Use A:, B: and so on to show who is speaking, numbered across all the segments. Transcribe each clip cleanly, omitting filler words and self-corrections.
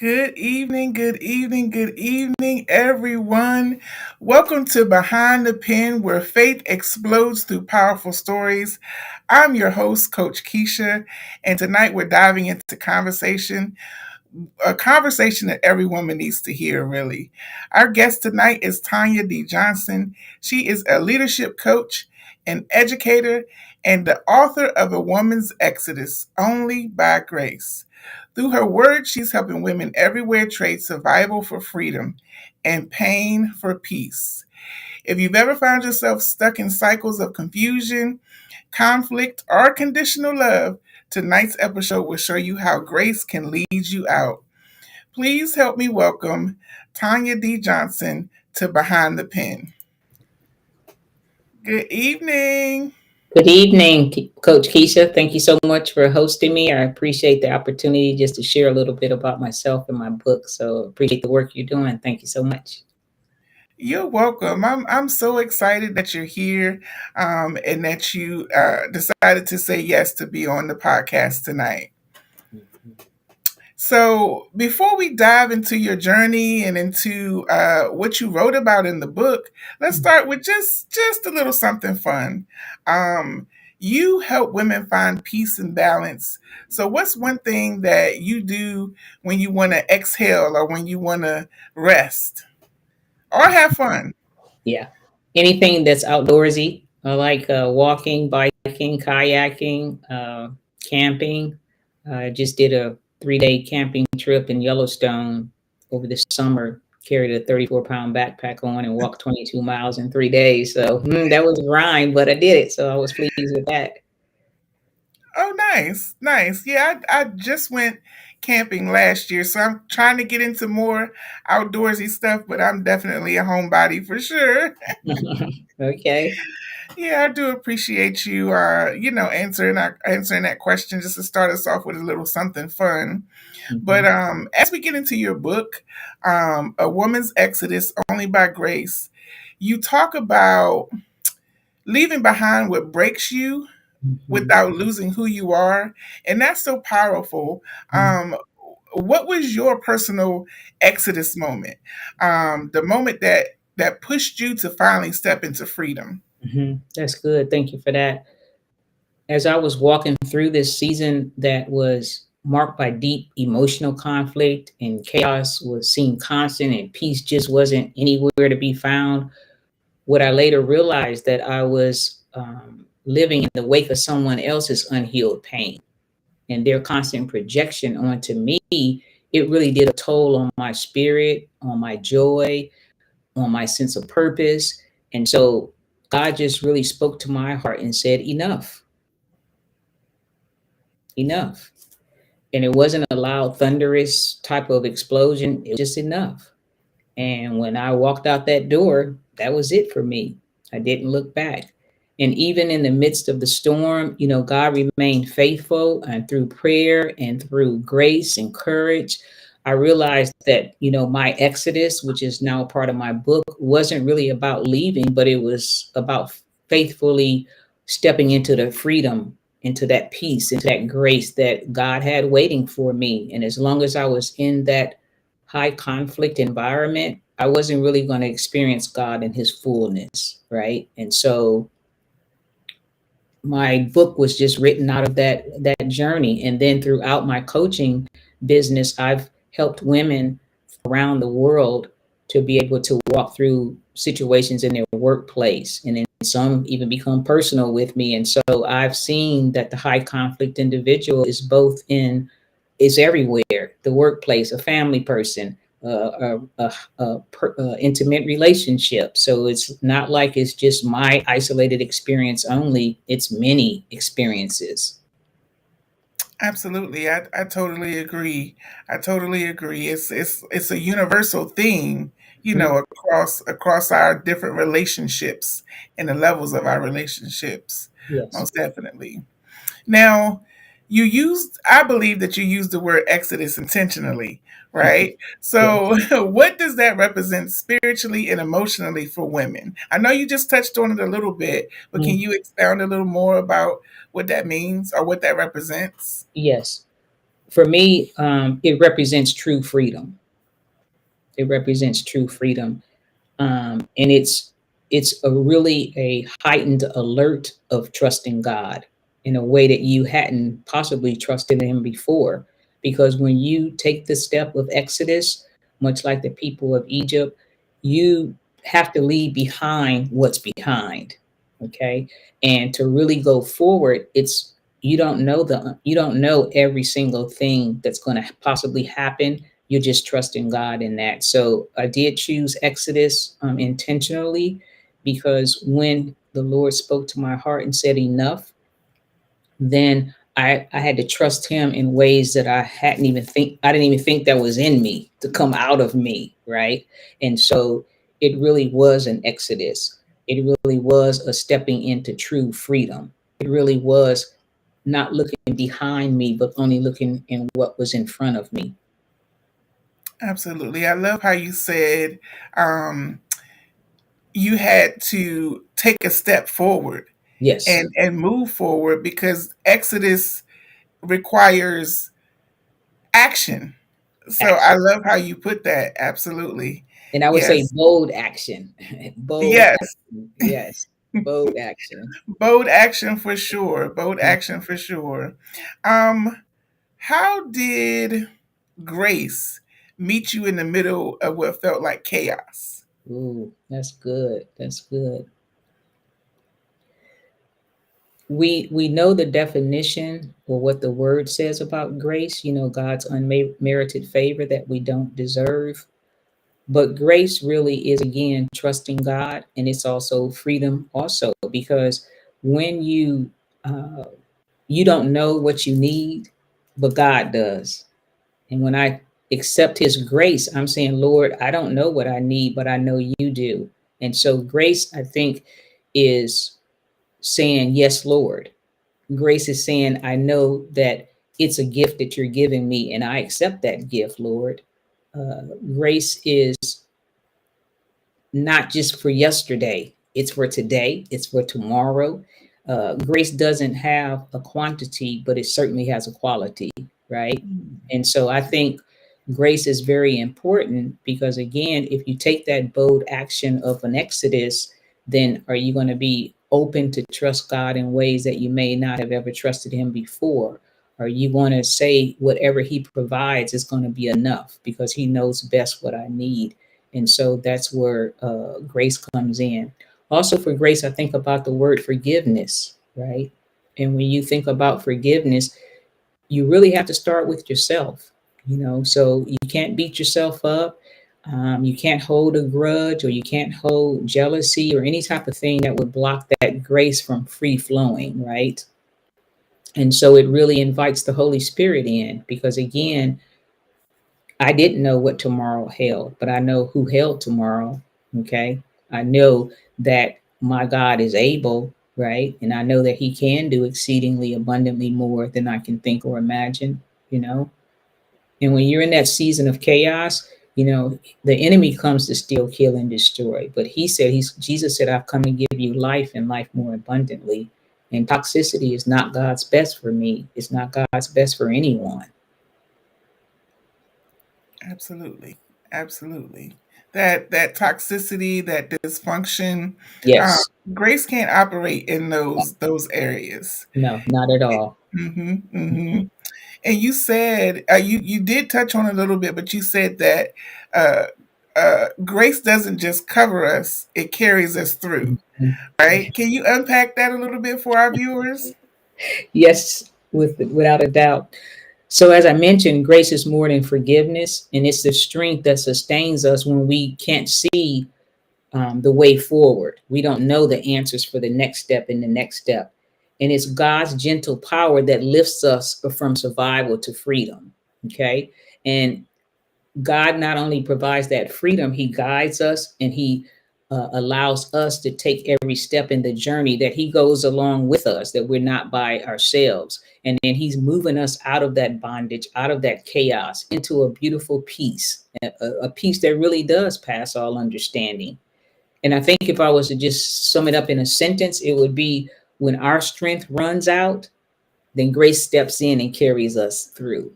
A: Good evening, everyone. Welcome to Behind the Pen, where faith explodes through powerful stories. I'm your host, Coach Kesha, and tonight we're diving into a conversation that every woman needs to hear, really. Our guest tonight is Tanya D. Johnson. She is a leadership coach, an educator, and the author of A Woman's Exodus, Only by Grace. Through her words, she's helping women everywhere trade survival for freedom and pain for peace. If you've ever found yourself stuck in cycles of confusion, conflict, or conditional love, tonight's episode will show you how grace can lead you out. Please help me welcome Tanya D. Johnson to Behind the Pen. Good evening.
B: Good evening, Coach Kesha. Thank you so much for hosting me. I appreciate the opportunity just to share a little bit about myself and my book. So appreciate the work you're doing. Thank you so much.
A: You're welcome. I'm so excited that you're here and that you decided to say yes to be on the podcast tonight. So, before we dive into your journey and into what you wrote about in the book, let's start with just a little something fun. Um, you help women find peace and balance. So, what's one thing that you do when you want to exhale or when you want to rest or have fun?
B: Yeah. Anything that's outdoorsy, I like walking, biking, kayaking, camping. I just did a 3-day camping trip in Yellowstone over the summer. Carried a 34-pound backpack on and walked 22 miles in 3 days. So that was a grind, but I did it. So I was pleased with that.
A: Oh, nice, nice. Yeah, I just went camping last year, so I'm trying to get into more outdoorsy stuff, but I'm definitely a homebody for sure.
B: Okay.
A: Yeah, I do appreciate you, answering that question just to start us off with a little something fun. But
B: Mhm.
A: as we get into your book, A Woman's Exodus, Only by Grace, you talk about leaving behind what breaks you
B: Mhm.
A: without losing who you are, and that's so powerful. Um, what was your personal exodus moment? The moment that pushed you to finally step into freedom.
B: That's good. Thank you for that. As I was walking through this season that was marked by deep emotional conflict and chaos was seemed constant and peace just wasn't anywhere to be found, what I later realized that I was living in the wake of someone else's unhealed pain and their constant projection onto me. It really did a toll on my spirit, on my joy, on my sense of purpose. And so God just really spoke to my heart and said, enough, enough. And it wasn't a loud, thunderous type of explosion. It was just enough. And when I walked out that door, that was it for me. I didn't look back. And even in the midst of the storm, God remained faithful, and through prayer and through grace and courage, I realized that, my exodus, which is now part of my book, wasn't really about leaving, but it was about faithfully stepping into the freedom, into that peace, into that grace that God had waiting for me. And as long as I was in that high conflict environment, I wasn't really going to experience God in his fullness, right? And so my book was just written out of that journey. And then throughout my coaching business, I've helped women around the world to be able to walk through situations in their workplace, and then some even become personal with me. And so I've seen that the high conflict individual is both in is everywhere: the workplace, a family person, intimate relationship. So it's not like it's just my isolated experience only, it's many experiences.
A: Absolutely, I totally agree. I totally agree. It's a universal theme,
B: Mhm.
A: across our different relationships and the levels of our relationships.
B: Yes.
A: Most definitely. Now, I believe that you used the word exodus intentionally, right?
B: Yes.
A: So, what does that represent spiritually and emotionally for women? I know you just touched on it a little bit, but can
B: Mm.
A: you expound a little more about what that means or what that represents?
B: Yes. For me, it represents true freedom. It represents true freedom, and it's a really a heightened alert of trusting God in a way that you hadn't possibly trusted Him before. Because when you take the step of Exodus, much like the people of Egypt, you have to leave behind what's behind. Okay, and to really go forward, it's you don't know every single thing that's going to possibly happen. You're just trusting God in that. So I did choose Exodus intentionally, because when the Lord spoke to my heart and said enough, then I had to trust Him in ways that I didn't even think that was in me to come out of me, right? And so it really was an exodus. It really was a stepping into true freedom. It really was not looking behind me, but only looking in what was in front of me.
A: Absolutely. I love how you said um, you had to take a step forward
B: Yes.
A: and move forward because Exodus requires action. So I
B: Action.
A: love how you put that. Absolutely.
B: And I would say
A: Yes.
B: bold action. Bold
A: Yes.
B: action. Yes. Bold action.
A: Bold action for sure. Bold
B: Mm.
A: action for sure. Um, how did grace meet you in the middle of what felt like chaos?
B: Ooh, that's good. That's good. We know the definition or what the word says about grace, God's unmerited favor that we don't deserve. But grace really is, again, trusting God, and it's also freedom also, because when uh, you don't know what you need, but God does. And when I accept His grace, I'm saying, Lord, I don't know what I need, but I know you do. And so grace, I think, is saying, yes, Lord. Grace is saying, I know that it's a gift that you're giving me, and I accept that gift, Lord. Grace is not just for yesterday, it's for today, it's for tomorrow. Grace doesn't have a quantity, but it certainly has a quality, right? And so I think grace is very important, because, again, if you take that bold action of an exodus, then are you going to be open to trust God in ways that you may not have ever trusted Him before? Are you going to say whatever He provides is going to be enough because He knows best what I need? And so that's where grace comes in. Also, for grace, I think about the word forgiveness, right? And when you think about forgiveness, you really have to start with yourself, so you can't beat yourself up. You can't hold a grudge, or you can't hold jealousy or any type of thing that would block that grace from free flowing, right? And so it really invites the Holy Spirit in, because, again, I didn't know what tomorrow held, but I know who held tomorrow. Okay. I know that my God is able, right? And I know that He can do exceedingly abundantly more than I can think or imagine, you know? And when you're in that season of chaos, the enemy comes to steal, kill, and destroy. But Jesus said, I've come to give you life and life more abundantly. And toxicity is not God's best for me. It's not God's best for anyone.
A: Absolutely. Absolutely. That toxicity, that dysfunction, uh,
B: Yes.
A: grace can't operate in those areas.
B: No, not at all.
A: Hmm. Hmm. And you said you did touch on it a little bit, but you said that uh, grace doesn't just cover us; it carries us through.
B: Mhm.
A: Right? Can you unpack that a little bit for our viewers?
B: Yes, without a doubt. So, as I mentioned, grace is more than forgiveness, and it's the strength that sustains us when we can't see the way forward. We don't know the answers for the next step and the next step. And it's God's gentle power that lifts us from survival to freedom. Okay. And God not only provides that freedom, He guides us, and He allows us to take every step in the journey, that He goes along with us, that we're not by ourselves. And then He's moving us out of that bondage, out of that chaos, into a beautiful peace, a peace that really does pass all understanding. And I think if I was to just sum it up in a sentence, it would be, when our strength runs out, then grace steps in and carries us through.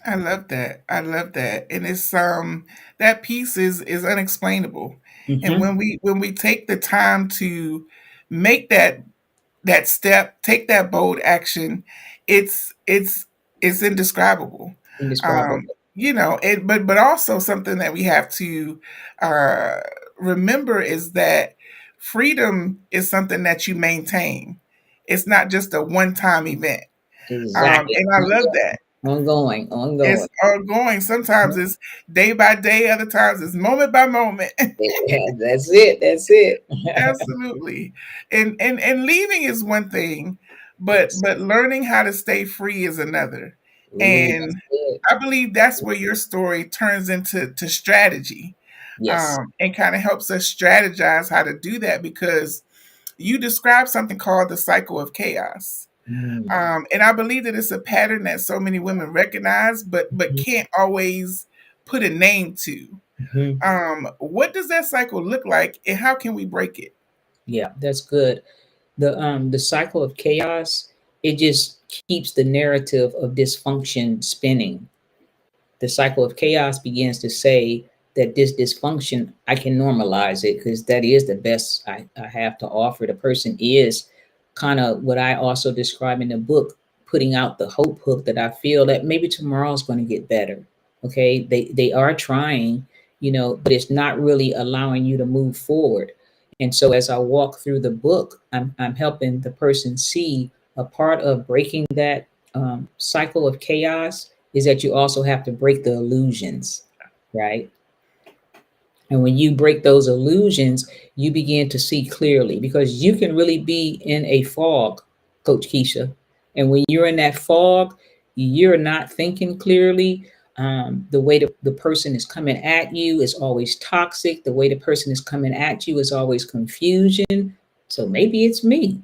A: I love that. I love that. And it's that piece is unexplainable. And
B: Hmm.
A: when we take the time to make that step, take that bold action, it's it's indescribable.
B: Indescribable.
A: You know, but also something that we have to uh remember is that freedom is something that you maintain. It's not just a one-time event.
B: Exactly.
A: And I love that.
B: Ongoing,
A: It's
B: ongoing.
A: ongoing. Sometimes it's day by day, other times it's moment by moment.
B: Yeah, that's it. That's it.
A: Absolutely. And leaving is one thing,
B: Yes.
A: but learning how to stay free is another.
B: Ooh,
A: And
B: that's good.
A: I believe that's where your story turns into strategy,
B: Yes.
A: and kind of helps us strategize how to do that because you describe something called the cycle of chaos.
B: Mm.
A: And I believe that it's a pattern that so many women recognize, but can't always put a name to.
B: Mhm.
A: What does that cycle look like, and how can we break it?
B: Yeah, that's good. The cycle of chaos, it just keeps the narrative of dysfunction spinning. The cycle of chaos begins to say that this dysfunction, I can normalize it because that is the best I have to offer. The person is kind of what I also describe in the book, putting out the hope hook that I feel that maybe tomorrow's going to get better. Okay. They are trying, but it's not really allowing you to move forward. And so as I walk through the book, I'm helping the person see a part of breaking that cycle of chaos is that you also have to break the illusions, right? And when you break those illusions, you begin to see clearly because you can really be in a fog, Coach Kesha. And when you're in that fog, you're not thinking clearly. The way the person is coming at you is always toxic. The way the person is coming at you is always confusion. So maybe it's me.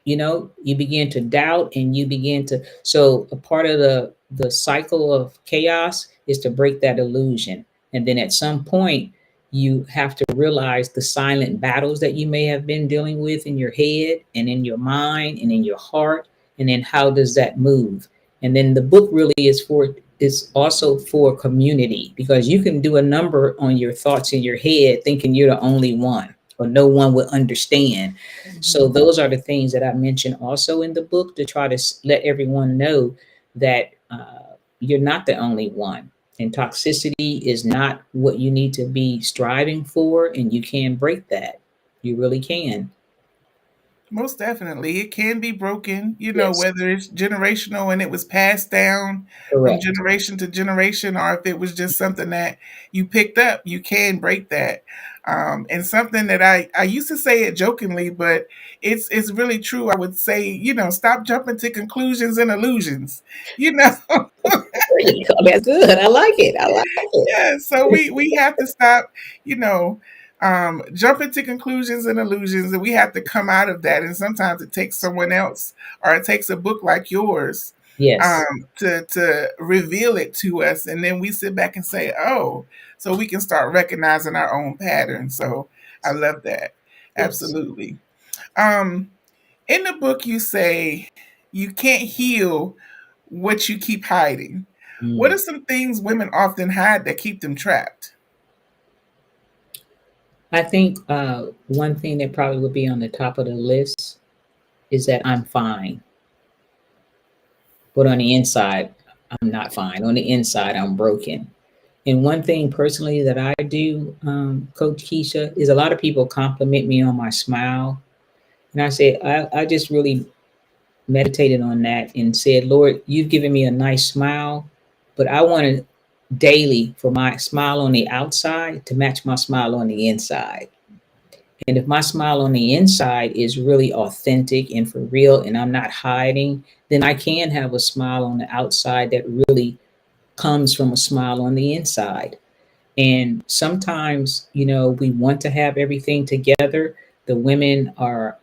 B: You begin to doubt and you begin to, so a part of the cycle of chaos is to break that illusion. And then at some point you have to realize the silent battles that you may have been dealing with in your head and in your mind and in your heart, and then how does that move. And then the book really is also for community, because you can do a number on your thoughts in your head thinking you're the only one or no one will understand. So
A: Mhm.
B: those are the things that I mentioned also in the book to try to let everyone know that you're not the only one. And toxicity is not what you need to be striving for, and you can break that. You really can.
A: Most definitely. It can be broken, you know,
B: Yes,
A: whether it's generational and it was passed down from
B: correct.
A: generation to generation, or if it was just something that you picked up, you can break that. And something that I used to say it jokingly, but it's really true. I would say, you know, stop jumping to conclusions and illusions. You know,
B: There you go. That's good. I like it. I like it.
A: yeah, so we have to stop, you know, jumping to conclusions and illusions, and we have to come out of that. And sometimes it takes someone else, or it takes a book like yours,
B: Yes,
A: to reveal it to us, and then we sit back and say, "Oh," so we can start recognizing our own patterns. So I love that,
B: yes.
A: absolutely. Um, in the book, you say you can't heal what you keep hiding. What are
B: Mm.
A: some things women often hide that keep them trapped?
B: I think one thing that probably would be on the top of the list is that I'm fine, but on the inside, I'm not fine. On the inside, I'm broken. And one thing personally that I do, Coach Kesha, is a lot of people compliment me on my smile. And I say, I just really meditated on that and said, Lord, you've given me a nice smile, but I want to daily for my smile on the outside to match my smile on the inside. And if my smile on the inside is really authentic and for real, and I'm not hiding, then I can have a smile on the outside that really comes from a smile on the inside. And sometimes, we want to have everything together. The women are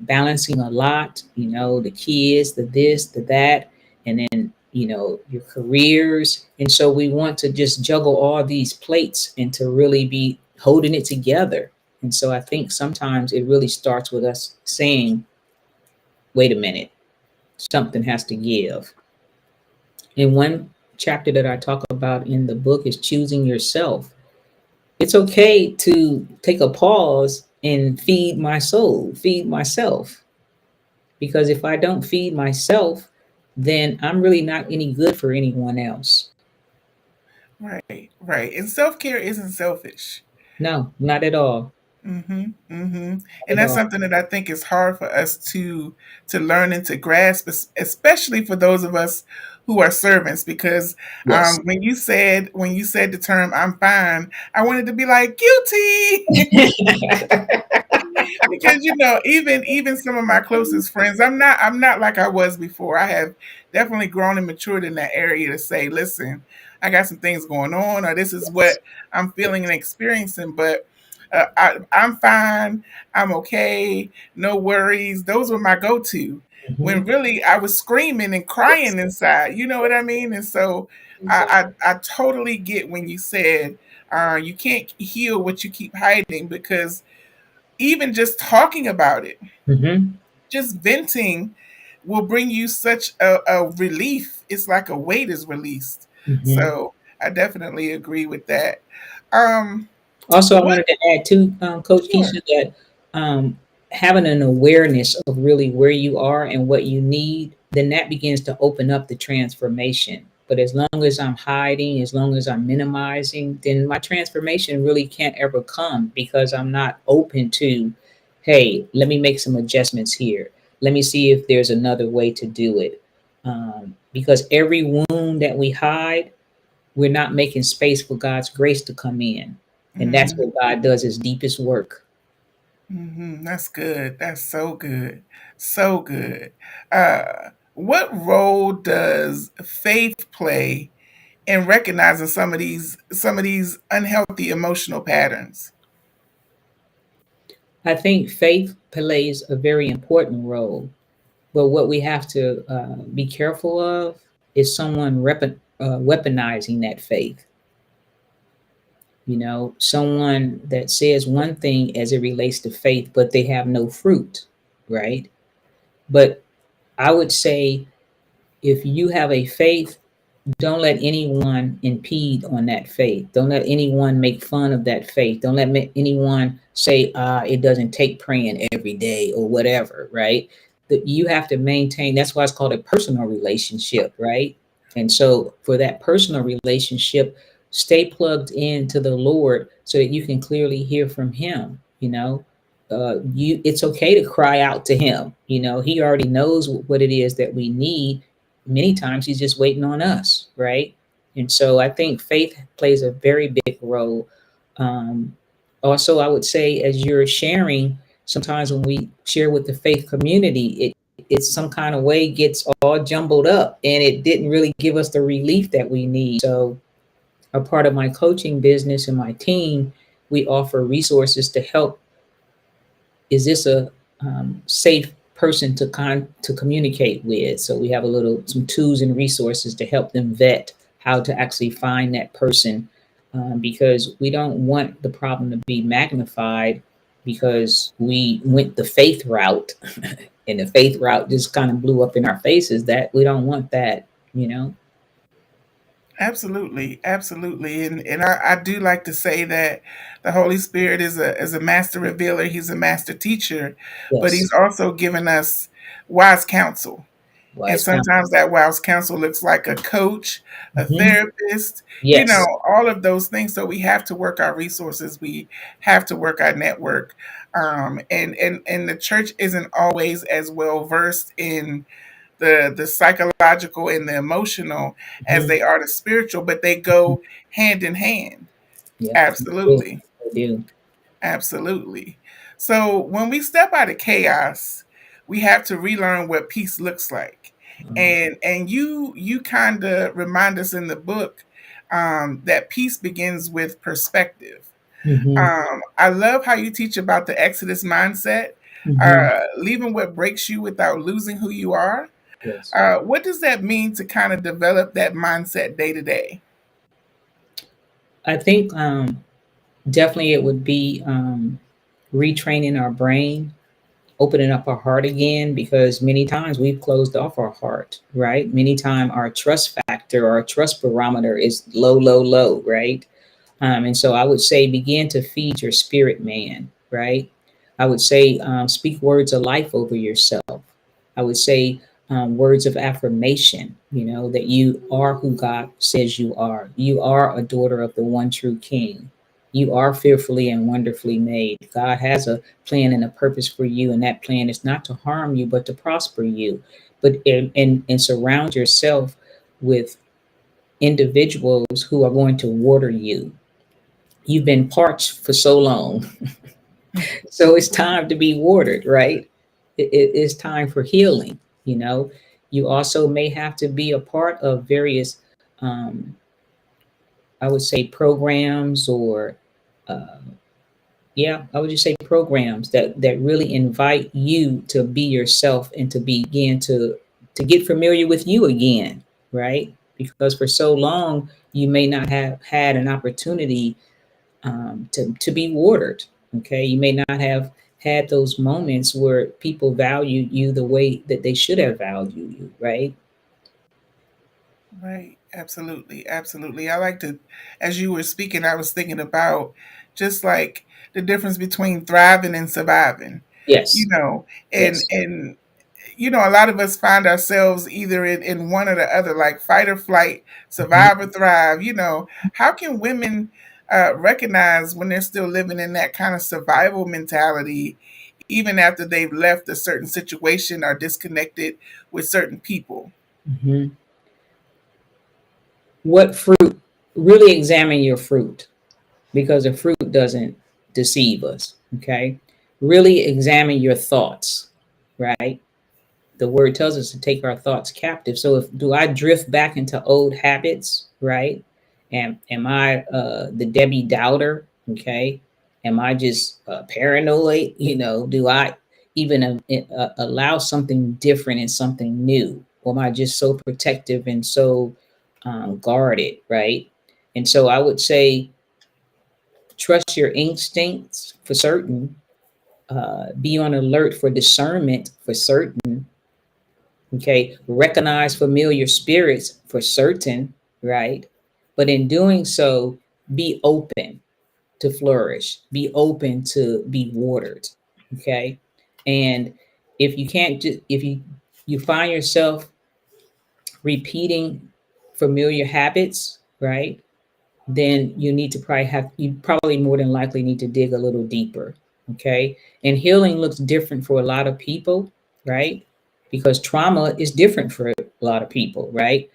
B: balancing a lot, the kids, the this, the that, and then, your careers. And so we want to just juggle all these plates and to really be holding it together. And so I think sometimes it really starts with us saying, wait a minute, something has to give. And one chapter that I talk about in the book is choosing yourself. It's okay to take a pause and feed my soul, feed myself. Because if I don't feed myself, then I'm really not any good for anyone else.
A: Right, right. And self care isn't selfish.
B: No, not at all.
A: Mm-hmm. Mm-hmm.
B: Not
A: And
B: at
A: that's
B: all.
A: something that I think is hard for us to learn and to grasp, especially for those of us who are servants. Because
B: Yes.
A: when you said the term "I'm fine," I wanted to be like guilty. Because even some of my closest friends, I'm not like I was before. I have definitely grown and matured in that area to say, listen, I got some things going on, or this is what
B: Yes.
A: I'm feeling and experiencing, but I'm fine. I'm okay. No worries. Those were my go-to. When
B: Mhm.
A: really I was screaming and
B: Yes.
A: crying inside. You know what I mean? And so
B: Exactly.
A: I totally get when you said you can't heal what you keep hiding, because even just talking about it,
B: Hmm.
A: just venting, will bring you such a relief. It's like a weight is released.
B: Hmm.
A: So I definitely agree with that. Um,
B: Also, I
A: what?
B: wanted to add too, Coach
A: Sure.
B: Keisha, that um, having an awareness of really where you are and what you need, then that begins to open up the transformation. But as long as I'm hiding, as long as I'm minimizing, then my transformation really can't ever come because I'm not open to, hey, let me make some adjustments here. Let me see if there's another way to do it. Because every wound that we hide, we're not making space for God's grace to come in. And that's
A: Hmm.
B: where God does his deepest work.
A: Hmm. That's good. That's so good. So good. What role does faith play in recognizing some of these unhealthy emotional patterns?
B: I think faith plays a very important role. But what we have to be careful of is someone weaponizing that faith. Someone that says one thing as it relates to faith, but they have no fruit, right? But I would say if you have a faith, don't let anyone impede on that faith. Don't let anyone make fun of that faith. Don't let anyone say, it doesn't take praying every day or whatever, right? That you have to maintain, that's why it's called a personal relationship, right? And so for that personal relationship, stay plugged into the Lord so that you can clearly hear from him, it's okay to cry out to him. He already knows what it is that we need. Many times he's just waiting on us, right? And so I think faith plays a very big role. Um, Also, I would say, as you're sharing, sometimes when we share with the faith community, it's some kind of way gets all jumbled up and it didn't really give us the relief that we need. So, a part of my coaching business and my team, we offer resources to help. Is this a safe person to communicate with? So we have some tools and resources to help them vet how to actually find that person, because we don't want the problem to be magnified because we went the faith route and the faith route just kind of blew up in our faces. That we don't want that, you know.
A: Absolutely, absolutely, and I do like to say that the Holy Spirit is a master revealer. He's a master teacher, but
B: Yes,
A: he's also given us wise counsel. And
B: wise counsel.
A: sometimes that wise counsel looks like a coach, a
B: Hmm.
A: therapist,
B: Yes.
A: all of those things. So we have to work our resources. We have to work our network. And the church isn't always as well versed in the psychological and the emotional as
B: Hmm.
A: they are the spiritual, but they go hand in hand.
B: Yep. They do.
A: Absolutely.
B: They do.
A: Absolutely. So when we step out of chaos, we have to relearn what peace looks like. And you kind of remind us in the book that peace begins with perspective.
B: Hmm.
A: I love how you teach about the Exodus mindset,
B: Hmm.
A: leaving what breaks you without losing who you are.
B: Yes.
A: What does that mean to kind of develop that mindset day to day?
B: I think definitely it would be retraining our brain opening up our heart again, because many times we've closed off our heart, right? Many times our trust factor, our trust barometer is low, low, low, right? And so I would say begin to feed your spirit man, right? I would say speak words of life over yourself. I would say words of affirmation, that you are who God says you are. You are a daughter of the one true King. You are fearfully and wonderfully made. God has a plan and a purpose for you, and that plan is not to harm you, but to prosper you. But and surround yourself with individuals who are going to water you. You've been parched for so long. So it's time to be watered, right? It's time for healing. You know, you also may have to be a part of various, um, I would say, programs or, uh, yeah, I would just say programs that really invite you to be yourself and to begin to get familiar with you again, right? Because for so long you may not have had an opportunity to be watered. Okay, you may not have had those moments where people value you the way that they should have valued you, right?
A: Right. Absolutely. Absolutely. I like to, as you were speaking, I was thinking about just like the difference between thriving and surviving, you
B: Yes,
A: know,
B: yes.
A: and a lot of us find ourselves either in one or the other, like fight or flight,
B: Mhm.
A: survive or thrive. How can women recognize when they're still living in that kind of survival mentality, even after they've left a certain situation or disconnected with certain people?
B: Mhm. What fruit? Really examine your fruit, because the fruit doesn't deceive us. Okay, really examine your thoughts, right? The word tells us to take our thoughts captive. So if do I drift back into old habits, right? And am I the Debbie Doubter? Okay. Am I just paranoid? Do I even allow something different and something new? Or am I just so protective and so guarded, right? And so I would say trust your instincts for certain. Be on alert for discernment for certain. Okay, recognize familiar spirits for certain, right? But in doing so, be open to flourish, be open to be watered. Okay, and if you can't just if you find yourself repeating familiar habits, right, then you need to you probably more than likely need to dig a little deeper. Okay, and healing looks different for a lot of people, right? Because trauma is different for a lot of people, right?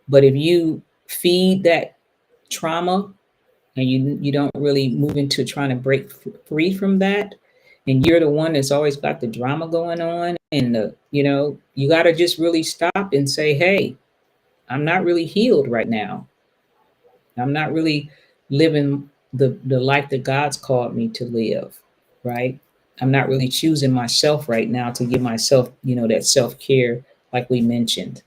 B: But if you feed that trauma and you don't really move into trying to break free from that, and you're the one that's always got the drama going on, and you got to just really stop and say, hey, I'm not really healed right now. I'm not really living the life that God's called me to live, right? I'm not really choosing myself right now to give myself, that self-care like we mentioned.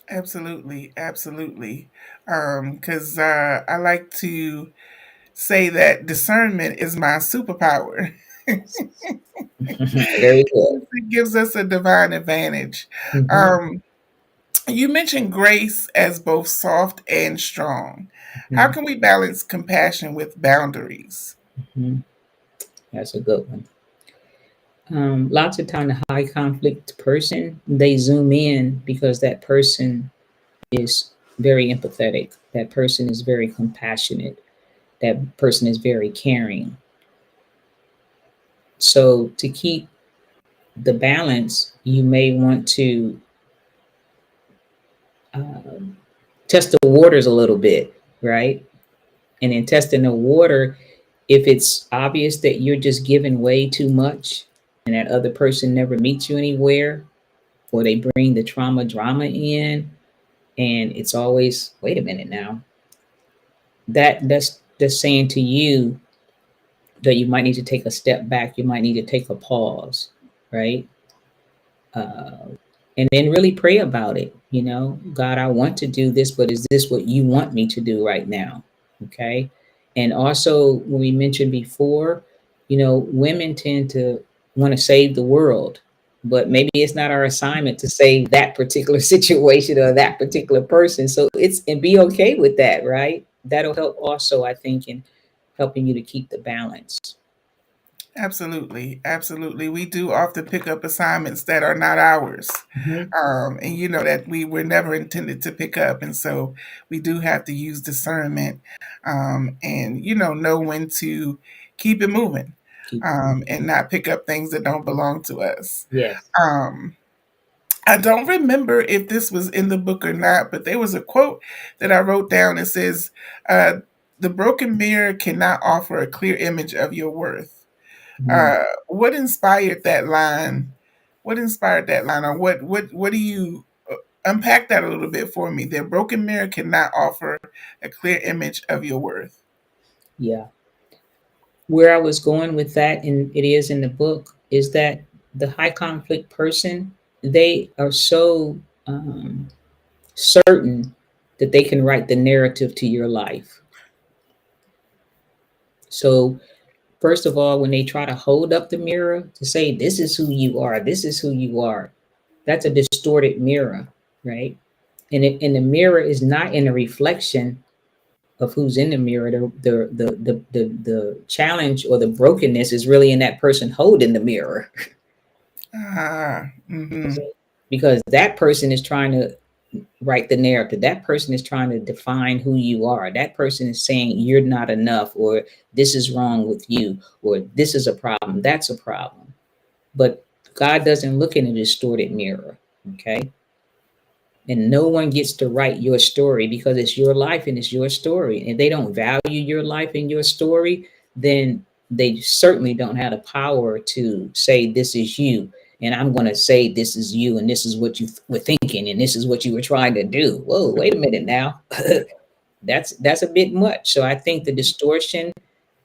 A: Absolutely, absolutely. Because I like to say that discernment is my superpower.
B: Very good.
A: It gives us a divine advantage.
B: Hmm.
A: Um, you mentioned grace as both soft and strong. How
B: Hmm.
A: can we balance compassion with boundaries?
B: Hmm. That's a good one. Lots of time, the high conflict person, they zoom in because that person is very empathetic. That person is very compassionate. That person is very caring. So to keep the balance, you may want to um, test the waters a little bit, right? And in testing the water, if it's obvious that you're just giving way too much and that other person never meets you anywhere, or they bring the trauma drama in, and it's always, wait a minute now, that's saying to you that you might need to take a step back, you might need to take a pause, right? uh, and then really pray about it. God, I want to do this, but is this what you want me to do right now? Okay. And also, when we mentioned before, Women tend to want to save the world, but maybe it's not our assignment to save that particular situation or that particular person. So and be okay with that, right? That'll help also, I think, in helping you to keep the balance.
A: Absolutely, absolutely. We do often pick up assignments that are not ours,
B: Hmm.
A: and that we were never intended to pick up, and so we do have to use discernment, and know when to keep it moving,
B: Keep it.
A: and not pick up things that don't belong to us.
B: Yes.
A: Um, I don't remember if this was in the book or not, but there was a quote that I wrote down that says, uh, "The broken mirror cannot offer a clear image of your worth."
B: Mm.
A: What inspired that line? What inspired that line, or what do you unpack that a little bit for me? Their broken mirror cannot offer a clear image of your worth.
B: Yeah. Where I was going with that, and it is in the book, is that the high conflict person, they are so certain that they can write the narrative to your life. So, first of all, when they try to hold up the mirror to say, this is who you are, this is who you are, that's a distorted mirror, right? And the mirror is not in a reflection of who's in the mirror. The challenge or the brokenness is really in that person holding the mirror.
A: Ah, mm-hmm.
B: Because that person is trying to write the narrative. That person is trying to define who you are. That person is saying you're not enough, or this is wrong with you, or this is a problem, that's a problem. But God doesn't look in a distorted mirror, okay? And no one gets to write your story because it's your life and it's your story. And if they don't value your life and your story, then they certainly don't have the power to say, this is you. And I'm going to say, this is you. And this is what you were thinking. And this is what you were trying to do. Whoa, wait a minute now. That's a bit much. So I think the distortion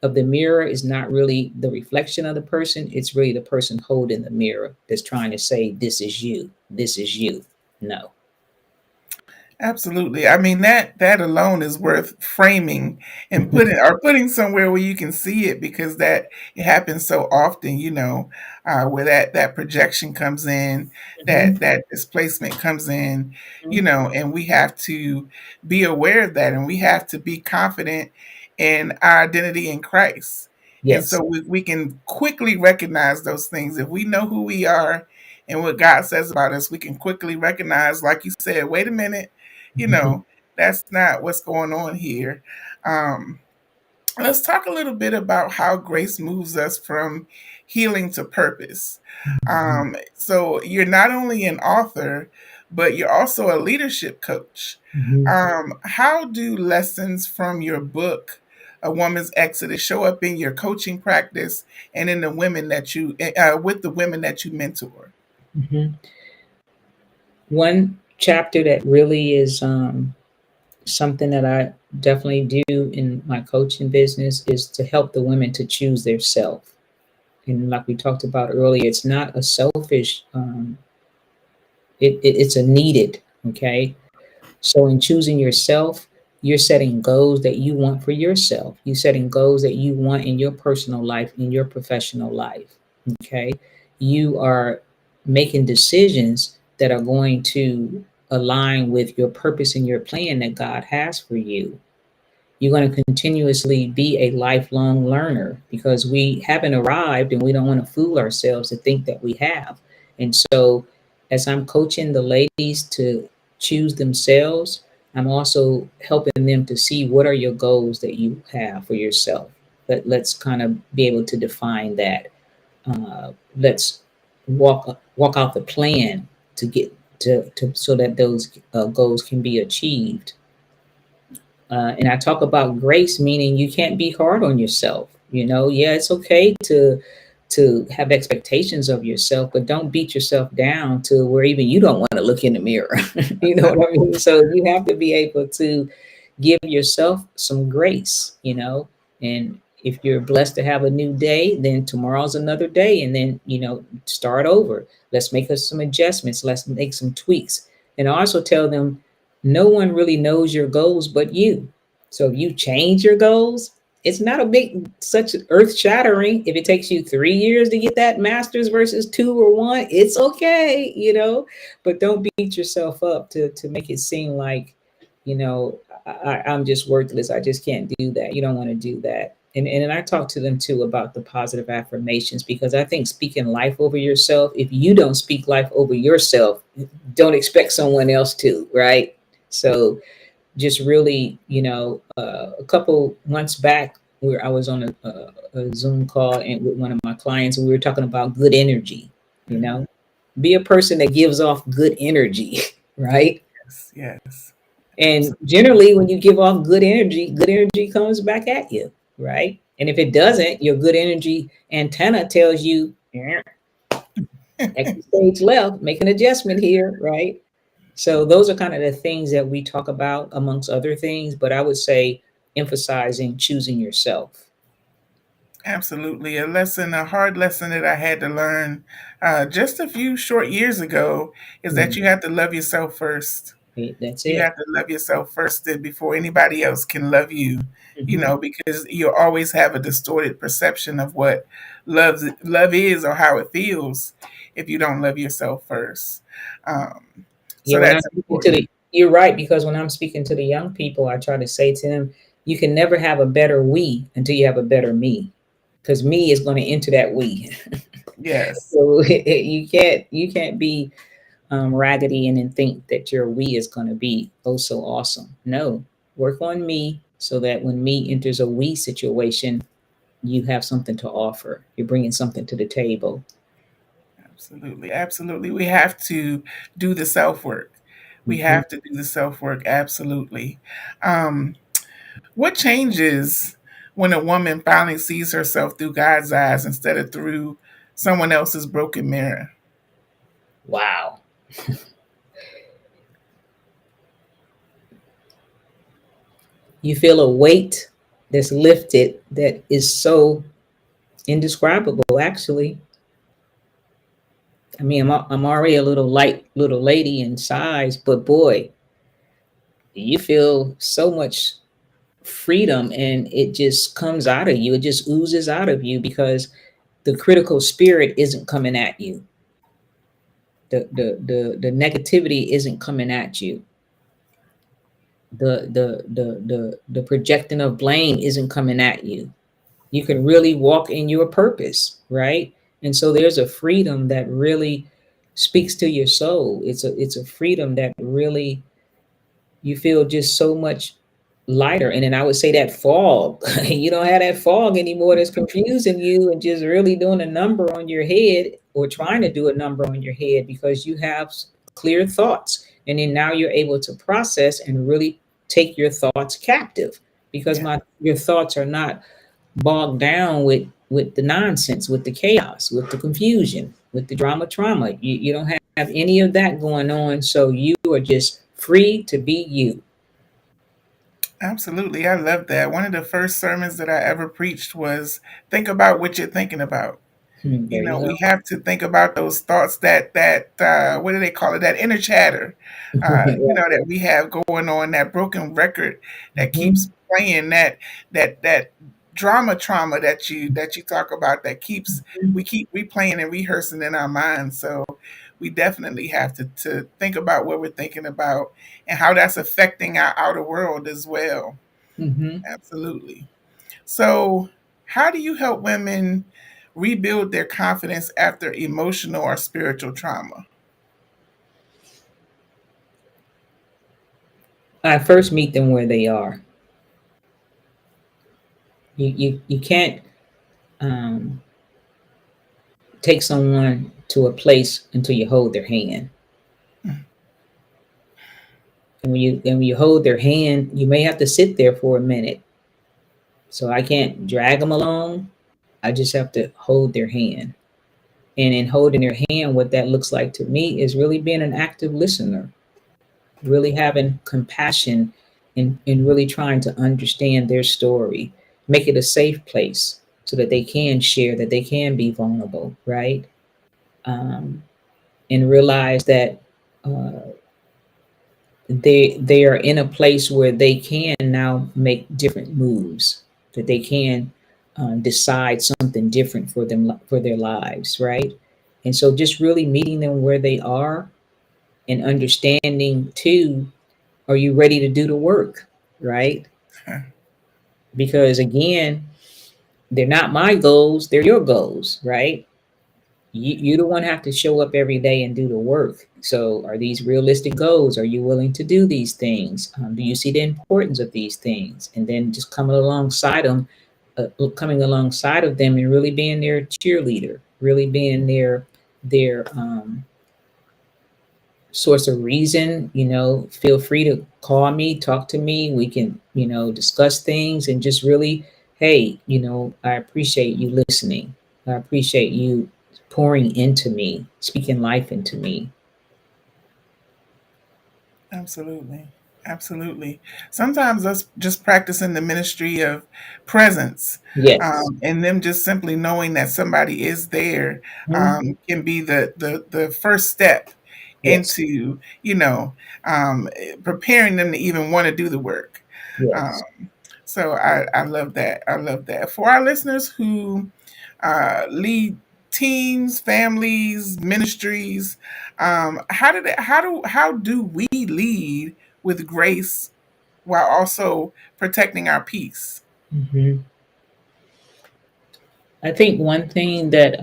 B: of the mirror is not really the reflection of the person. It's really the person holding the mirror that's trying to say, this is you. This is you. No.
A: Absolutely. I mean, that alone is worth framing and putting somewhere where you can see it, because that it happens so often, where that projection comes in,
B: Mhm.
A: that displacement comes in,
B: Mhm.
A: and we have to be aware of that, and we have to be confident in our identity in Christ. And
B: Yes.
A: so we can quickly recognize those things. If we know who we are and what God says about us, we can quickly recognize, like you said, wait a minute, you
B: Mhm.
A: know, that's not what's going on here. Um, let's talk a little bit about how grace moves us from healing to purpose.
B: Mhm.
A: So you're not only an author, but you're also a leadership coach.
B: Mhm.
A: How do lessons from your book, A Woman's Exodus, show up in your coaching practice and in the women that you with the women that you mentor?
B: Mhm. One chapter that really is something that I definitely do in my coaching business is to help the women to choose their self. And like we talked about earlier, it's not a selfish, it's a needed, okay? So in choosing yourself, you're setting goals that you want for yourself. You're setting goals that you want in your personal life, in your professional life. Okay. You are making decisions that are going to align with your purpose and your plan that God has for you. You're going to continuously be a lifelong learner because we haven't arrived and we don't want to fool ourselves to think that we have. And so, as I'm coaching the ladies to choose themselves, I'm also helping them to see what are your goals that you have for yourself. Let's kind of be able to define that. Let's walk out the plan to get to so that those goals can be achieved. And I talk about grace, meaning you can't be hard on yourself. Yeah, it's okay to have expectations of yourself, but don't beat yourself down to where even you don't want to look in the mirror. You know what I mean? So you have to be able to give yourself some grace, and if you're blessed to have a new day, then tomorrow's another day, and then start over. Let's make us some adjustments. Let's make some tweaks, and also tell them no one really knows your goals but you. So if you change your goals, It's not a big, such earth shattering. If it takes you 3 years to get that master's versus 2 or 1, it's okay, but don't beat yourself up to make it seem like, you know, I'm just worthless. I just can't do that. You don't want to do that. And I talk to them too about the positive affirmations, because I think speaking life over yourself, if you don't speak life over yourself, don't expect someone else to, right? So just really, a couple months back, where I was on a Zoom call and with one of my clients, and we were talking about good energy. You
A: Mhm.
B: know, be a person that gives off good energy, right?
A: Yes, yes,
B: And
A: absolutely.
B: generally, when you give off good energy comes back at you, right? And if it doesn't, your good energy antenna tells you, "Eh, exit stage left, make an adjustment here," right? So those are kind of the things that we talk about amongst other things, but I would say emphasizing choosing yourself.
A: Absolutely. A hard lesson that I had to learn just a few short years ago is that
B: Mm,
A: you have to love yourself first.
B: that's
A: You
B: it.
A: have to love yourself first before anybody else can love you,
B: Hmm.
A: because you'll always have a distorted perception of what love is or how it feels if you don't love yourself first. Um,
B: Yeah,
A: so
B: when I'm
A: that's
B: speaking to
A: important.
B: you're right, because when I'm speaking to the young people, I try to say to them, you can never have a better we until you have a better me, because me is going to enter that we.
A: Yes,
B: So you can't be raggedy and then think that your we is going to be oh so awesome. No, work on me so that when me enters a we situation, you have something to offer. You're bringing something to the table.
A: absolutely. Absolutely. We have to do the self work. We
B: Mhm.
A: have to do the self work. Absolutely. Um, what changes when a woman finally sees herself through God's eyes instead of through someone else's broken mirror?
B: Wow. You feel a weight that's lifted that is so indescribable, actually. I mean, I'm already a little light little lady in size, but boy, you feel so much freedom, and it just comes out of you. It just oozes out of you because the critical spirit isn't coming at you. The negativity isn't coming at you. The projecting of blame isn't coming at you. You can really walk in your purpose, right? And so there's a freedom that really speaks to your soul. It's a freedom that really, you feel just so much lighter. And then I would say that fog, you don't have that fog anymore that's confusing you and just really doing a number on your head, or trying to do a number on your head, because you have clear thoughts. And then now you're able to process and really take your thoughts captive, because
A: Yeah,
B: my your thoughts are not bogged down with the nonsense, with the chaos, with the confusion, with the drama trauma. You don't have any of that going on, so you are just free to be you.
A: absolutely. I love that. One of the first sermons that I ever preached was think about what you're thinking about.
B: There you
A: We
B: go.
A: have to think about those thoughts that what do they call it, that inner chatter,
B: Right.
A: that we have going on, that broken record that keeps
B: Mhm.
A: playing, that drama trauma that you talk about, that keeps we keep replaying and rehearsing in our minds. So we definitely have to think about what we're thinking about and how that's affecting our outer world as well.
B: Mhm.
A: Absolutely. So, how do you help women rebuild their confidence after emotional or spiritual trauma?
B: I first meet them where they are. You can't um, take someone to a place until you hold their hand. And when you hold their hand, you may have to sit there for a minute. So I can't drag them along. I just have to hold their hand. And in holding their hand, what that looks like to me is really being an active listener, really having compassion, and really trying to understand their story, make it a safe place so that they can share, that they can be vulnerable, right? Um, and realize that uh, they are in a place where they can now make different moves that they can decide something different for them for their lives, right? And so just really meeting them where they are and understanding too, are you ready to do the work, right? Because again, they're not my goals, they're your goals, right? You the one have to show up every day and do the work. So are these realistic goals? Are you willing to do these things? Do you see the importance of these things? And then just coming alongside of them and really being their cheerleader, really being their source of reason. Feel free to call me, talk to me. We can discuss things and just really, hey, I appreciate you listening. I appreciate you pouring into me, speaking life into me.
A: Absolutely. Absolutely. Sometimes us just practicing the ministry of presence,
B: Yes.
A: and them just simply knowing that somebody is there,
B: Mhm.
A: can be the first step
B: Yes.
A: into, preparing them to even want to do the work.
B: Yes.
A: Um, so I love that. I love that. For our listeners who lead teams, families, ministries. How do we lead with grace while also protecting our peace?
B: Mhm. I think one thing that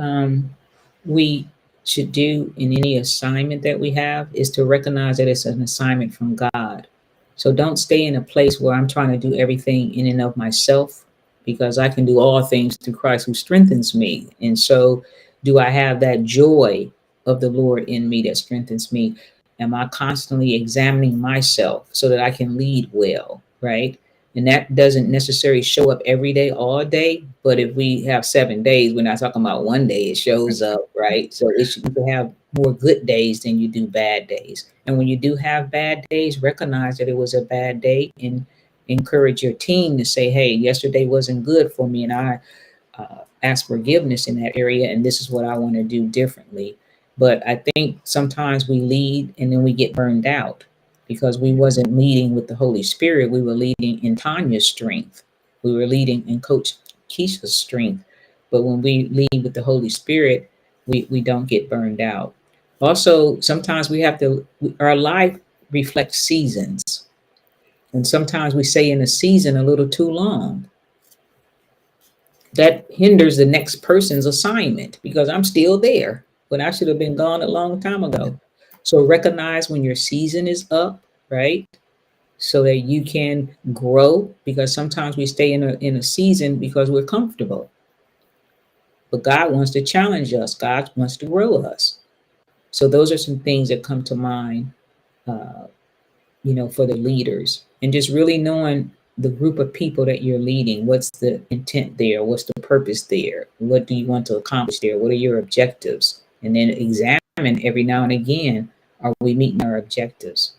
B: we should do in any assignment that we have is to recognize that it's an assignment from God. So don't stay in a place where I'm trying to do everything in and of myself, because I can do all things through Christ who strengthens me. And so, do I have that joy of the Lord in me that strengthens me? Am I constantly examining myself so that I can lead well, right? And that doesn't necessarily show up every day, all day. But if we have 7 days, we're not talking about one day it shows up, right? So you can have more good days than you do bad days. And when you do have bad days, recognize that it was a bad day and encourage your team to say, hey, yesterday wasn't good for me. And I ask forgiveness in that area, and this is what I want to do differently. But I think sometimes we lead and then we get burned out because we wasn't leading with the Holy Spirit. We were leading in Tanya's strength. We were leading in Coach Kesha's strength. But when we lead with the Holy Spirit, we don't get burned out. Also, sometimes we have to, our life reflects seasons. And sometimes we stay in a season a little too long. That hinders the next person's assignment because I'm still there when I should have been gone a long time ago. So recognize when your season is up, right? So that you can grow, because sometimes we stay in a season because we're comfortable. But God wants to challenge us. God wants to grow us. So those are some things that come to mind, uh, for the leaders, and just really knowing the group of people that you're leading. What's the intent there? What's the purpose there? What do you want to accomplish there? What are your objectives? And then examine every now and again, are we meeting our objectives?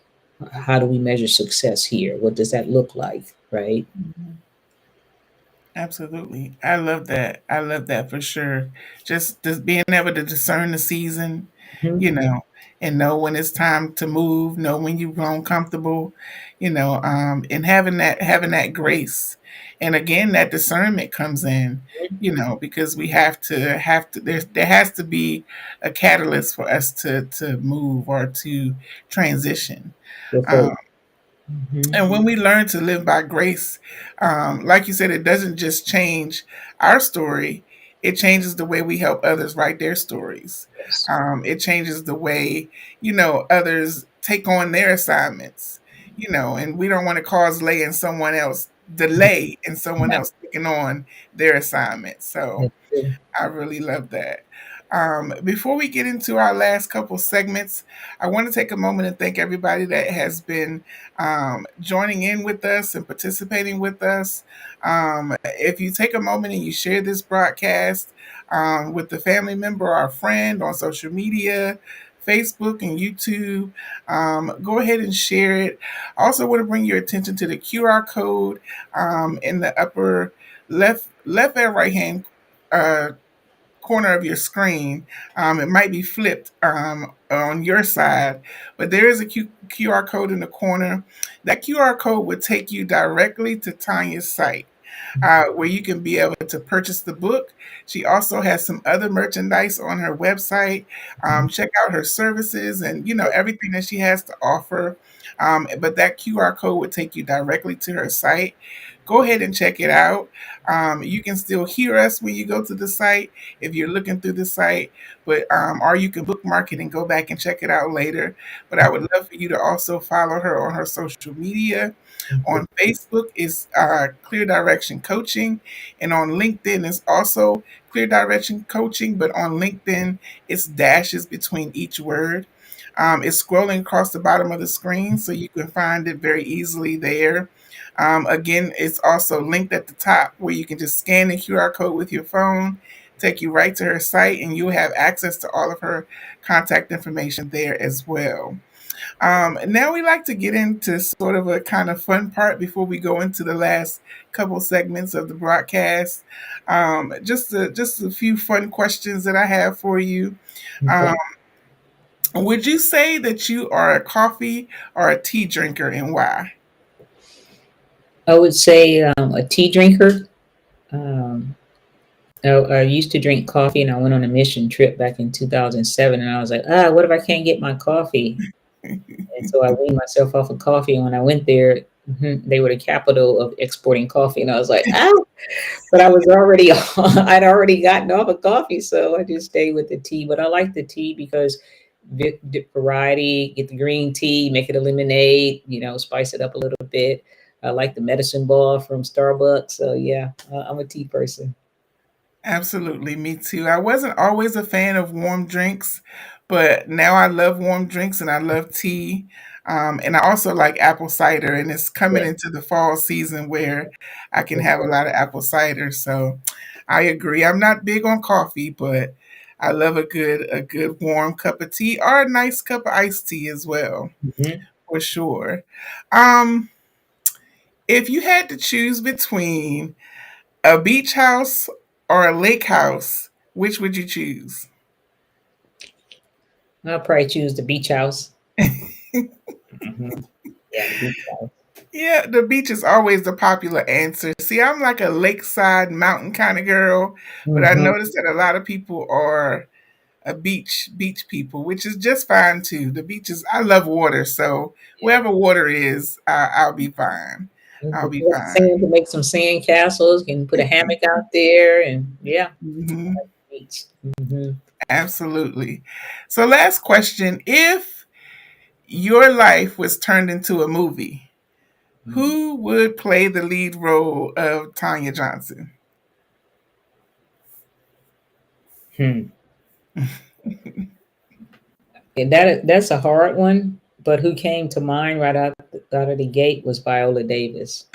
B: How do we measure success here? What does that look like? Right?
A: Mhm. Absolutely. I love that. I love that for sure. Just being able to discern the season,
B: Mhm.
A: you know, and know when it's time to move, know when you've grown comfortable, and having that grace. And again, that discernment comes in, because we have to there has to be a catalyst for us to move or to transition.
B: With
A: Um,
B: hope. Mhm.
A: and when we learn to live by grace, like you said, it doesn't just change our story, it changes the way we help others write their stories.
B: Yes.
A: It changes the way, others take on their assignments, and we don't want to cause delay in someone
B: Yeah,
A: else taking on their assignment. So,
B: that's true.
A: I really love that. Before we get into our last couple segments, I want to take a moment and thank everybody that has been joining in with us and participating with us. If you take a moment and you share this broadcast with a family member or a friend on social media, Facebook and YouTube, go ahead and share it. I also want to bring your attention to the QR code in the upper left and right hand uh, corner of your screen. It might be flipped on your side, but there is a QR code in the corner. That QR code would take you directly to Tanya's site. where you can be able to purchase the book. She also has some other merchandise on her website. Check out her services and everything that she has to offer. But that QR code would take you directly to her site. Go ahead and check it out. You can still hear us when you go to the site if you're looking through the site, but or you can bookmark it and go back and check it out later. But I would love for you to also follow her on her social media. On Facebook is Clear Direction Coaching, and on LinkedIn is also Clear Direction Coaching, but on LinkedIn it's dashes between each word. It's scrolling across the bottom of the screen, so you can find it very easily there. Again, it's also linked at the top where you can just scan the QR code with your phone, take you right to her site, and you'll have access to all of her contact information there as well. Now we like to get into sort of a kind of fun part before we go into the last couple segments of the broadcast. Just a few fun questions that I have for you. Um,
B: Okay.
A: would you say that you are a coffee or a tea drinker, and why?
B: I would say a tea drinker. Um, I used to drink coffee, and I went on a mission trip back in 2007, and I was like, what if I can't get my coffee? And so I weaned myself off of coffee. And when I went there, they were the capital of exporting coffee, and I was like, but I was already I'd already gotten off of coffee, so I just stayed with the tea. But I like the tea because variety. Get the green tea, make it a lemonade. Spice it up a little bit. I like the medicine ball from Starbucks. So yeah, I'm a tea person.
A: Absolutely, me too. I wasn't always a fan of warm drinks, but now I love warm drinks and I love tea. And I also like apple cider, and it's coming
B: Yeah.
A: into the fall season where I can have a lot of apple cider. So I agree. I'm not big on coffee, but I love a good warm cup of tea or a nice cup of iced tea as well,
B: Hmm.
A: for sure. Um, if you had to choose between a beach house or a lake house, which would you choose?
B: I'll probably choose the beach house. Hmm. Yeah, the beach house.
A: Yeah, the beach is always the popular answer. See, I'm like a lakeside mountain kind of girl, but I
B: Hmm.
A: noticed that a lot of people are a beach people, which is just fine too. The beaches, I love water, so
B: Yeah.
A: wherever water is, I'll be fine.
B: You
A: I'll
B: can
A: be
B: collect
A: fine.
B: sand to make some sand castles. Can put a hammock out there, and yeah,
A: Hmm.
B: beach. Hmm.
A: Absolutely. So, last question: if your life was turned into a movie, who would play the lead role of Tanya Johnson?
B: Hmm. And that's a hard one. But who came to mind right out of the gate was Viola Davis.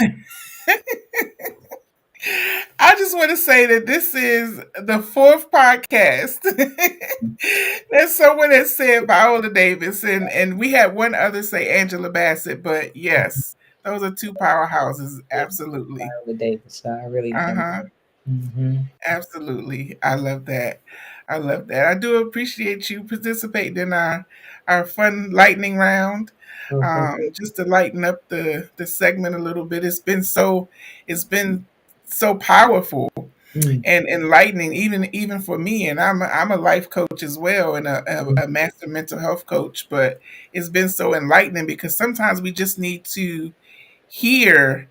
A: I just want to say that this is the fourth podcast that someone has said Viola Davis, and we had one other say Angela Bassett, but yes, those are two powerhouses,
B: Yeah,
A: absolutely.
B: Viola Davis. I really
A: Uh
B: don't
A: huh.
B: know. Hmm.
A: Absolutely. I love that. I love that. I do appreciate you participating in our fun lightning round.
B: Oh, thank you.
A: Just to lighten up the segment a little bit. It's been so powerful
B: Mm.
A: and enlightening, even for me. And I'm a life coach as well, and a master mental health coach. But it's been so enlightening because sometimes we just need to hear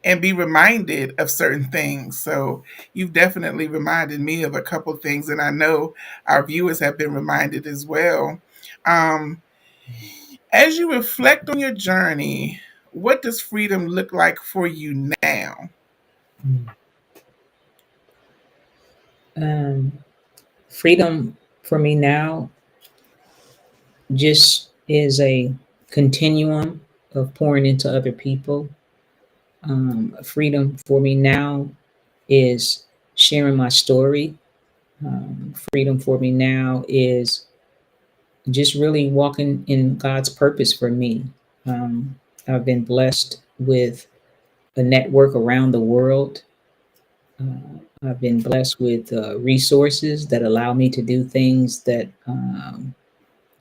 A: and be reminded of certain things. So you've definitely reminded me of a couple of things, and I know our viewers have been reminded as well. Um, as you reflect on your journey, what does freedom look like for you now?
B: Mm. Um, freedom for me now just is a continuum of pouring into other people. Freedom for me now is sharing my story. Freedom for me now is just really walking in God's purpose for me. Um, I've been blessed with a network around the world. I've been blessed with resources that allow me to do things that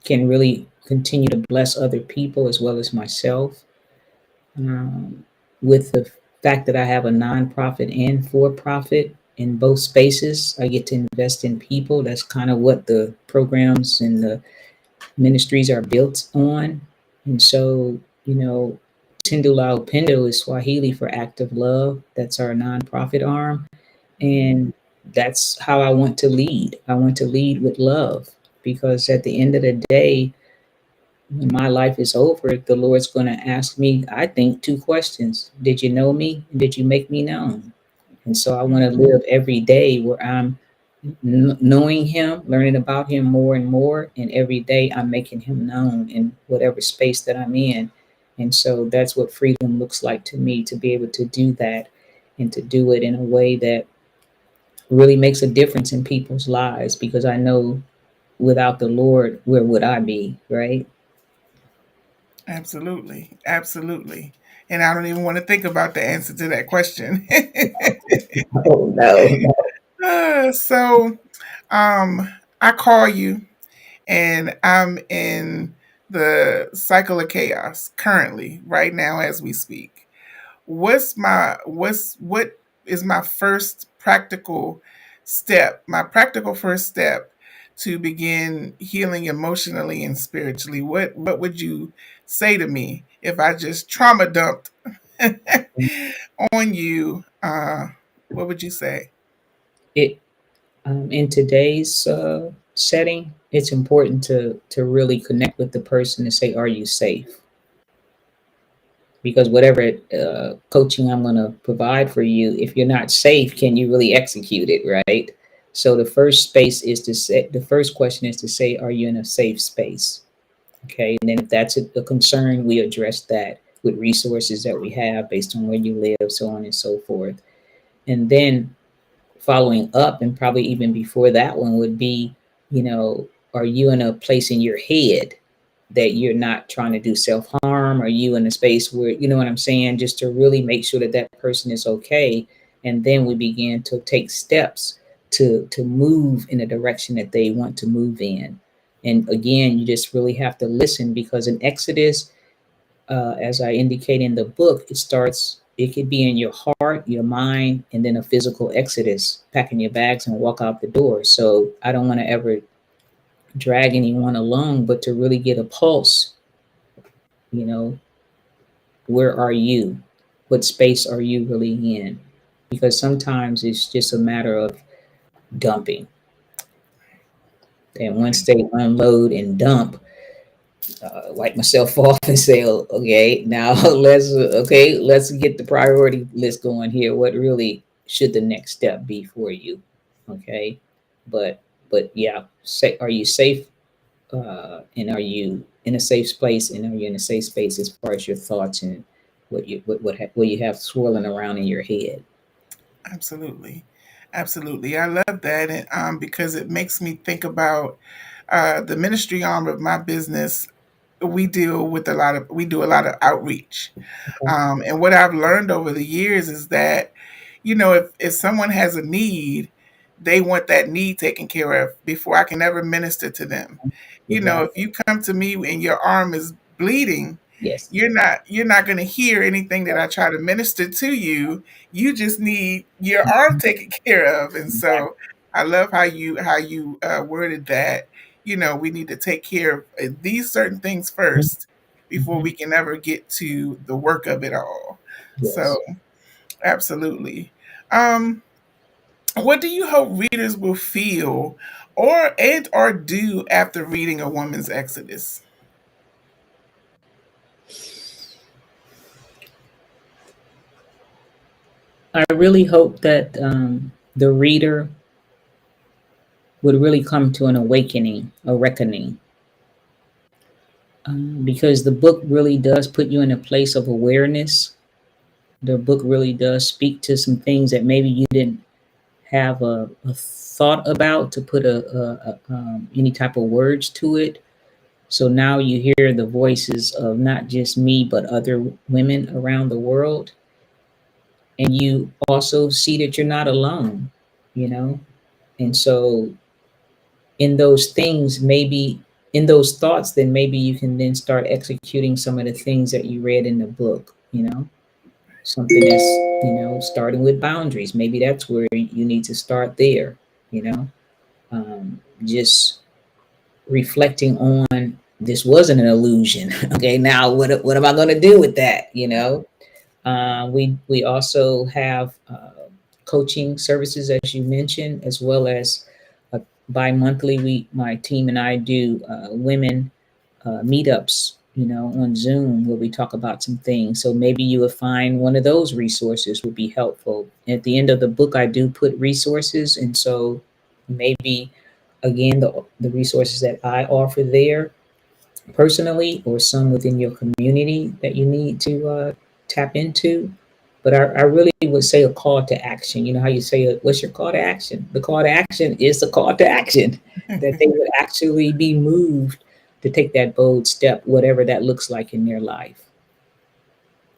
B: can really continue to bless other people as well as myself. Um, with the fact that I have a nonprofit and for profit in both spaces. I get to invest in people. That's kind of what the programs and the ministries are built on. And so, Tindula Upendo is Swahili for act of love. That's our nonprofit arm. And that's how I want to lead. I want to lead with love because at the end of the day, when my life is over, the Lord's going to ask me, I think, two questions. Did you know me? Did you make me known? And so I want to live every day where I'm knowing Him, learning about Him more and more. And every day I'm making Him known in whatever space that I'm in. And so that's what freedom looks like to me, to be able to do that and to do it in a way that really makes a difference in people's lives, because I know without the Lord, where would I be, right?
A: Absolutely. Absolutely. And I don't even want to think about the answer to that question.
B: Oh, no.
A: So, I call you, and I'm in the cycle of chaos currently, right now as we speak. What is my first practical step? My practical first step to begin healing emotionally and spiritually. What would you say to me if I just trauma dumped on you? What would you say?
B: It In today's setting, it's important to really connect with the person and say, "Are you safe?" Because whatever coaching I'm going to provide for you, if you're not safe, can you really execute it, right? So the first question is to say, "Are you in a safe space?" Okay, and then if that's a concern, we address that with resources that we have based on where you live, so on and so forth. And then following up, and probably even before that one, would be, are you in a place in your head that you're not trying to do self harm? Are you in a space where, you know what I'm saying, just to really make sure that that person is okay? And then we begin to take steps to move in the direction that they want to move in. And again, you just really have to listen, because in Exodus, as I indicate in the book, it could be in your heart, your mind, and then a physical exodus, packing your bags and walk out the door. So I don't want to ever drag anyone along, but to really get a pulse, you know, where are you? What space are you really in? Because sometimes it's just a matter of dumping. And once they unload and dump, wipe myself off and say, "Oh, okay, now let's get the priority list going here. What really should the next step be for you?" Okay, but yeah, say, are you safe? And are you in a safe space? And are you in a safe space as far as your thoughts and what you have swirling around in your head?
A: Absolutely. Absolutely. I love that, and because it makes me think about the ministry arm of my business. We do a lot of outreach.
B: Okay.
A: And what I've learned over the years is that, if someone has a need, they want that need taken care of before I can ever minister to them. If
B: Exactly.
A: you come to me and your arm is bleeding,
B: Yes.
A: you're not going to hear anything that I try to minister to you. You just need your arm taken care of. And so
B: Exactly.
A: I love how you worded that. We need to take care of these certain things first before
B: Mhm.
A: we can ever get to the work of it all. So
B: Yes.
A: absolutely. Um, what do you hope readers will feel or do after reading A Woman's Exodus?
B: I really hope that the reader would really come to an awakening, a reckoning, because the book really does put you in a place of awareness. The book really does speak to some things that maybe you didn't have a thought about to put any type of words to it. So now you hear the voices of not just me, but other women around the world. And you also see that you're not alone, you know? And so in those things, maybe in those thoughts, then maybe you can then start executing some of the things that you read in the book, you know? Something that's, starting with boundaries. Maybe that's where you need to start there, you know, just reflecting on this wasn't an illusion. Okay, now what am I going to do with that? We also have coaching services, as you mentioned, as well as bi-monthly. My team and I do women meetups, on Zoom where we talk about some things. So maybe you would find one of those resources would be helpful. At the end of the book, I do put resources, and so maybe again the resources that I offer there personally or some within your community that you need to tap into. But I really would say a call to action. You know how you say, what's your call to action? The call to action is the call to action, that they would actually be moved to take that bold step, whatever that looks like in their life.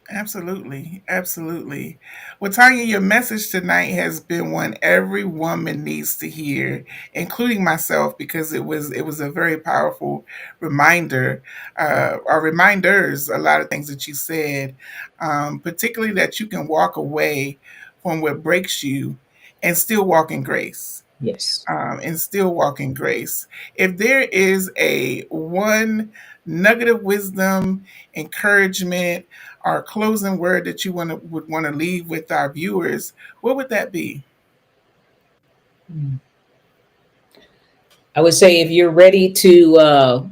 A: Absolutely, absolutely. Well, Tanya, your message tonight has been one every woman needs to hear, including myself, because it was a very powerful reminder, or reminders. A lot of things that you said, particularly that you can walk away from what breaks you and still walk in grace.
B: Yes.
A: And still walk in grace. If there is a one nugget of wisdom, encouragement, or closing word that you would want to leave with our viewers, what would that be?
B: I would say if you're ready to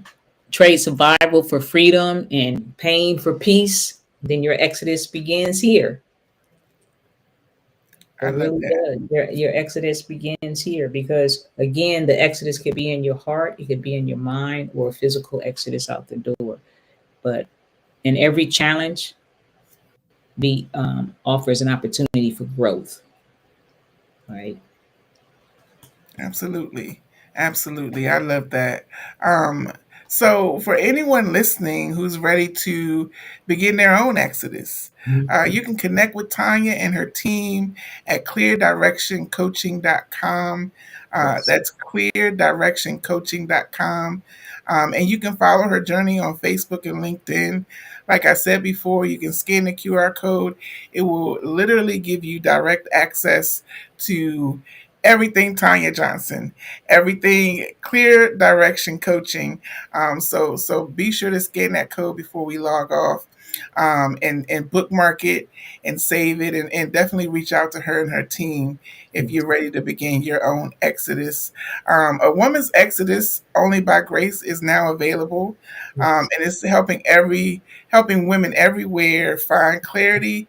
B: trade survival for freedom and pain for peace, then your exodus begins here.
A: I
B: It
A: love
B: really
A: that.
B: does. Your exodus begins here because, again, the exodus could be in your heart, it could be in your mind, or a physical exodus out the door. But in every challenge, be offers an opportunity for growth, right?
A: Absolutely. Absolutely. I love that. Um, so, for anyone listening who's ready to begin their own exodus, you can connect with Tanya and her team at cleardirectioncoaching.com.
B: Yes.
A: That's cleardirectioncoaching.com. And you can follow her journey on Facebook and LinkedIn. Like I said before, you can scan the QR code. It will literally give you direct access to everything Tanya Johnson, everything clear direction coaching. So be sure to scan that code before we log off, and bookmark it and save it, and definitely reach out to her and her team if
B: Yes.
A: you're ready to begin your own exodus. A woman's exodus only by grace is now available,
B: Yes.
A: and it's helping women everywhere find clarity,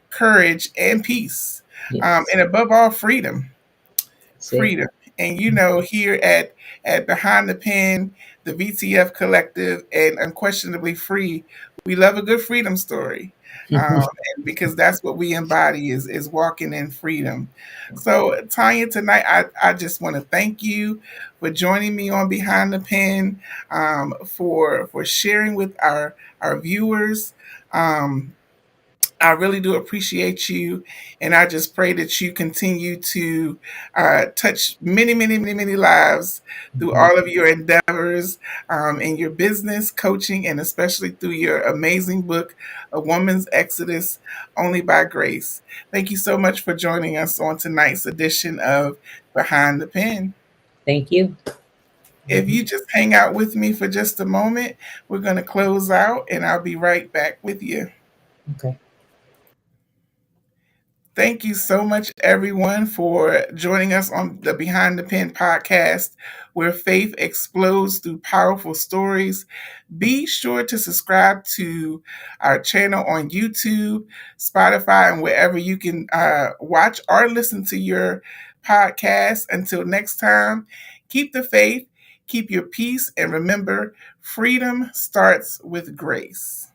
A: courage, and peace,
B: Yes.
A: and above all, freedom.
B: That's it.
A: Freedom. And here at Behind the Pen, the VTF Collective, and Unquestionably Free, we love a good freedom story. Um, and because that's what we embody is walking in freedom. So Tanya, tonight I just want to thank you for joining me on Behind the Pen, for sharing with our viewers. Um, I really do appreciate you, and I just pray that you continue to touch many, many, many, many lives through
B: Mhm.
A: all of your endeavors, in your business, coaching, and especially through your amazing book, A Woman's Exodus Only by Grace. Thank you so much for joining us on tonight's edition of Behind the Pen.
B: Thank you.
A: If you just hang out with me for just a moment, we're going to close out, and I'll be right back with you.
B: Okay.
A: Thank you so much, everyone, for joining us on the Behind the Pen podcast, where faith explodes through powerful stories. Be sure to subscribe to our channel on YouTube, Spotify, and wherever you can watch or listen to your podcast. Until next time, keep the faith, keep your peace, and remember, freedom starts with grace.